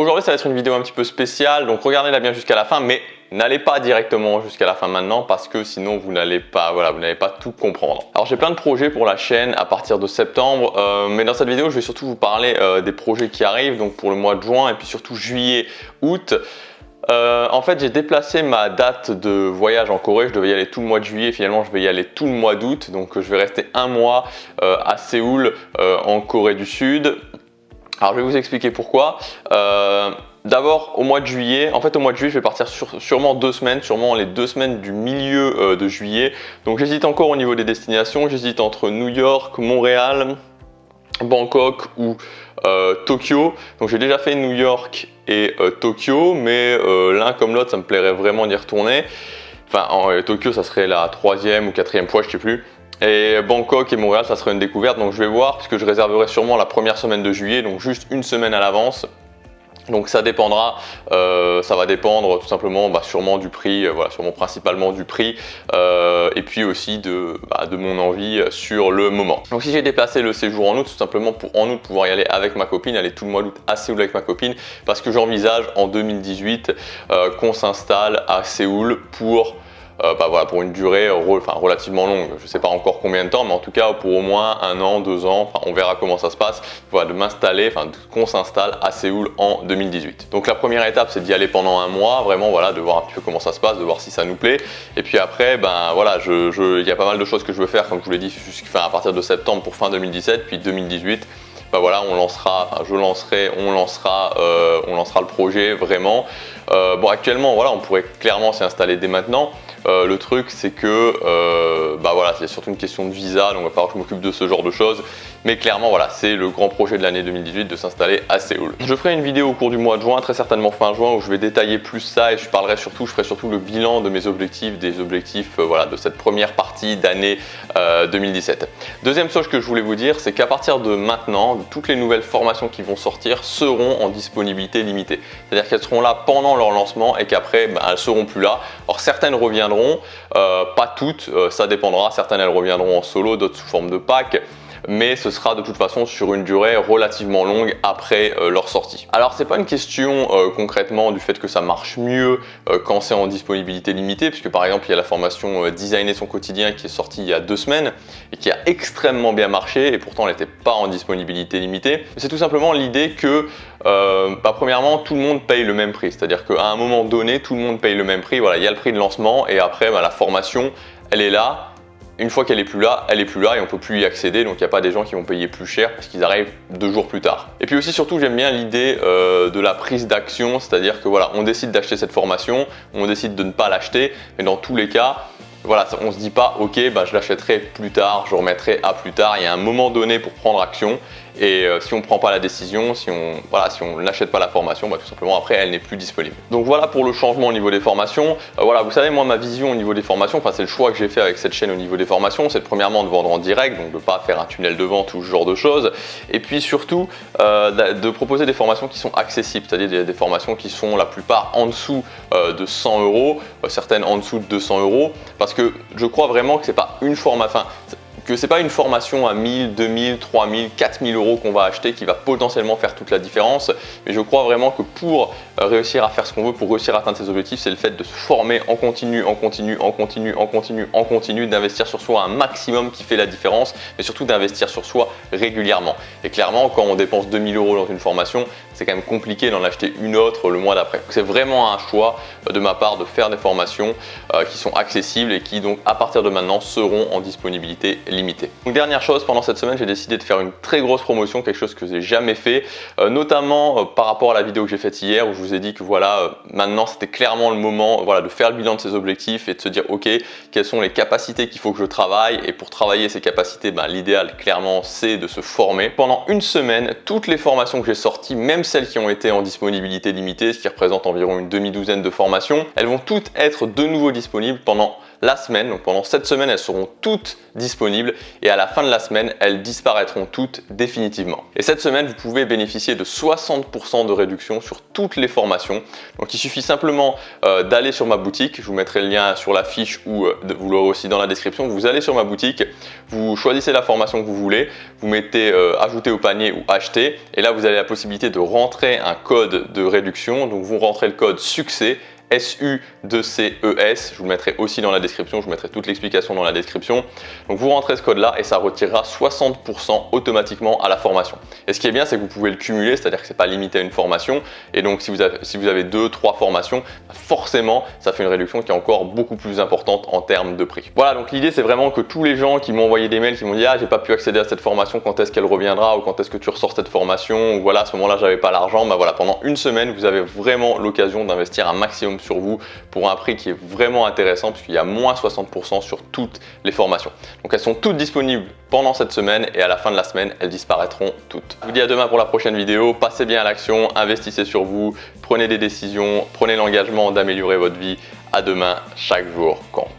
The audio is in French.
Aujourd'hui, ça va être une vidéo un petit peu spéciale, donc regardez-la bien jusqu'à la fin, mais n'allez pas directement jusqu'à la fin maintenant parce que sinon vous n'allez pas tout comprendre. Alors j'ai plein de projets pour la chaîne à partir de septembre, mais dans cette vidéo, je vais surtout vous parler des projets qui arrivent, donc pour le mois de juin et puis surtout juillet, août. En fait, j'ai déplacé ma date de voyage en Corée. Je devais y aller tout le mois de juillet. Finalement, je vais y aller tout le mois d'août. Donc, je vais rester un mois à Séoul, en Corée du Sud. Alors, je vais vous expliquer pourquoi. D'abord, au mois de juillet, je vais partir sûrement 2 semaines, sûrement les 2 semaines du milieu de juillet. Donc, j'hésite encore au niveau des destinations. J'hésite entre New York, Montréal, Bangkok ou Tokyo. Donc j'ai déjà fait New York et Tokyo, mais l'un comme l'autre ça me plairait vraiment d'y retourner. Enfin Tokyo ça serait la 3e ou 4e fois, je sais plus. Et Bangkok et Montréal ça serait une découverte, donc je vais voir puisque je réserverai sûrement la première semaine de juillet, donc juste une semaine à l'avance. Donc ça dépendra, ça va dépendre tout simplement sûrement du prix, sûrement principalement du prix et puis aussi de mon envie sur le moment. Donc si j'ai déplacé le séjour en août, tout simplement pour en août pouvoir y aller avec ma copine, aller tout le mois d'août à Séoul avec ma copine, parce que j'envisage en 2018 qu'on s'installe à Séoul pour une durée relativement longue. Je ne sais pas encore combien de temps, mais en tout cas pour au moins 1 an, 2 ans, on verra comment ça se passe, de m'installer, qu'on s'installe à Séoul en 2018. Donc la première étape c'est d'y aller pendant 1 mois, vraiment de voir un petit peu comment ça se passe, de voir si ça nous plaît. Et puis après, il y a pas mal de choses que je veux faire, comme je vous l'ai dit, à partir de septembre pour fin 2017, puis 2018. On lancera le projet vraiment. Actuellement, on pourrait clairement s'y installer dès maintenant. Le truc, c'est que c'est surtout une question de visa, donc il va falloir que je m'occupe de ce genre de choses. Mais clairement, c'est le grand projet de l'année 2018 de s'installer à Séoul. Je ferai une vidéo au cours du mois de juin, très certainement fin juin, où je vais détailler plus ça et je ferai surtout le bilan de mes objectifs, de cette première partie d'année 2017. Deuxième chose que je voulais vous dire, c'est qu'à partir de maintenant, toutes les nouvelles formations qui vont sortir seront en disponibilité limitée. C'est-à-dire qu'elles seront là pendant leur lancement et qu'après, elles seront plus là. Or, certaines reviendront, pas toutes, ça dépendra. Certaines, elles reviendront en solo, d'autres sous forme de pack. Mais ce sera de toute façon sur une durée relativement longue après leur sortie. Alors c'est pas une question concrètement du fait que ça marche mieux quand c'est en disponibilité limitée, puisque par exemple il y a la formation Designer son quotidien qui est sortie il y a 2 semaines et qui a extrêmement bien marché et pourtant elle n'était pas en disponibilité limitée. C'est tout simplement l'idée que premièrement tout le monde paye le même prix, c'est-à-dire qu'à un moment donné tout le monde paye le même prix. Il y a le prix de lancement et après la formation elle est là. Une fois qu'elle est plus là et on ne peut plus y accéder, donc il n'y a pas des gens qui vont payer plus cher parce qu'ils arrivent 2 jours plus tard. Et puis aussi surtout j'aime bien l'idée de la prise d'action, c'est-à-dire que on décide d'acheter cette formation, on décide de ne pas l'acheter, mais dans tous les cas, on se dit pas ok je l'achèterai plus tard, je remettrai à plus tard. Il y a un moment donné pour prendre action et si on ne prend pas la décision, si on n'achète pas la formation, tout simplement après elle n'est plus disponible. Donc voilà pour le changement au niveau des formations. Vous savez, moi ma vision au niveau des formations, c'est le choix que j'ai fait avec cette chaîne au niveau des formations, c'est premièrement de vendre en direct, donc de ne pas faire un tunnel de vente ou ce genre de choses, et puis surtout de proposer des formations qui sont accessibles, c'est-à-dire des formations qui sont la plupart en dessous de 100 €, certaines en dessous de 200 €, parce que je crois vraiment que c'est pas une formation à 1000, 2000, 3000, 4000 € qu'on va acheter qui va potentiellement faire toute la différence. Mais je crois vraiment que pour réussir à faire ce qu'on veut, pour réussir à atteindre ses objectifs, c'est le fait de se former en continu, d'investir sur soi un maximum qui fait la différence, mais surtout d'investir sur soi régulièrement. Et clairement, quand on dépense 2000 € dans une formation, c'est quand même compliqué d'en acheter une autre le mois d'après. C'est vraiment un choix de ma part de faire des formations qui sont accessibles et qui donc à partir de maintenant seront en disponibilité limitée. Donc dernière chose, pendant cette semaine j'ai décidé de faire une très grosse promotion, quelque chose que j'ai jamais fait, notamment par rapport à la vidéo que j'ai faite hier où je vous ai dit que maintenant c'était clairement le moment de faire le bilan de ses objectifs et de se dire ok, quelles sont les capacités qu'il faut que je travaille, et pour travailler ces capacités, l'idéal clairement c'est de se former. Pendant une semaine, toutes les formations que j'ai sorties, même celles qui ont été en disponibilité limitée, ce qui représente environ une demi-douzaine de formations, elles vont toutes être de nouveau disponibles pendant la semaine. Donc pendant cette semaine, elles seront toutes disponibles et à la fin de la semaine, elles disparaîtront toutes définitivement. Et cette semaine, vous pouvez bénéficier de 60% de réduction sur toutes les formations. Donc il suffit simplement d'aller sur ma boutique. Je vous mettrai le lien sur la fiche ou vous l'aurez aussi dans la description. Vous allez sur ma boutique, vous choisissez la formation que vous voulez, vous mettez ajouter au panier ou acheter et là vous avez la possibilité de rentrer un code de réduction. Donc vous rentrez le code succès SU2CES, je vous le mettrai aussi dans la description, je vous mettrai toute l'explication dans la description. Donc vous rentrez ce code là et ça retirera 60% automatiquement à la formation. Et ce qui est bien, c'est que vous pouvez le cumuler, c'est-à-dire que c'est pas limité à une formation. Et donc si vous avez 2-3 formations, forcément ça fait une réduction qui est encore beaucoup plus importante en termes de prix. Voilà, donc l'idée c'est vraiment que tous les gens qui m'ont envoyé des mails, qui m'ont dit ah j'ai pas pu accéder à cette formation, quand est-ce qu'elle reviendra ou quand est-ce que tu ressors cette formation, ou voilà à ce moment-là j'avais pas l'argent, bah voilà, pendant une semaine vous avez vraiment l'occasion d'investir un maximum sur vous pour un prix qui est vraiment intéressant puisqu'il y a moins 60% sur toutes les formations. Donc elles sont toutes disponibles pendant cette semaine et à la fin de la semaine, elles disparaîtront toutes. Je vous dis à demain pour la prochaine vidéo. Passez bien à l'action, investissez sur vous, prenez des décisions, prenez l'engagement d'améliorer votre vie. À demain, chaque jour compte.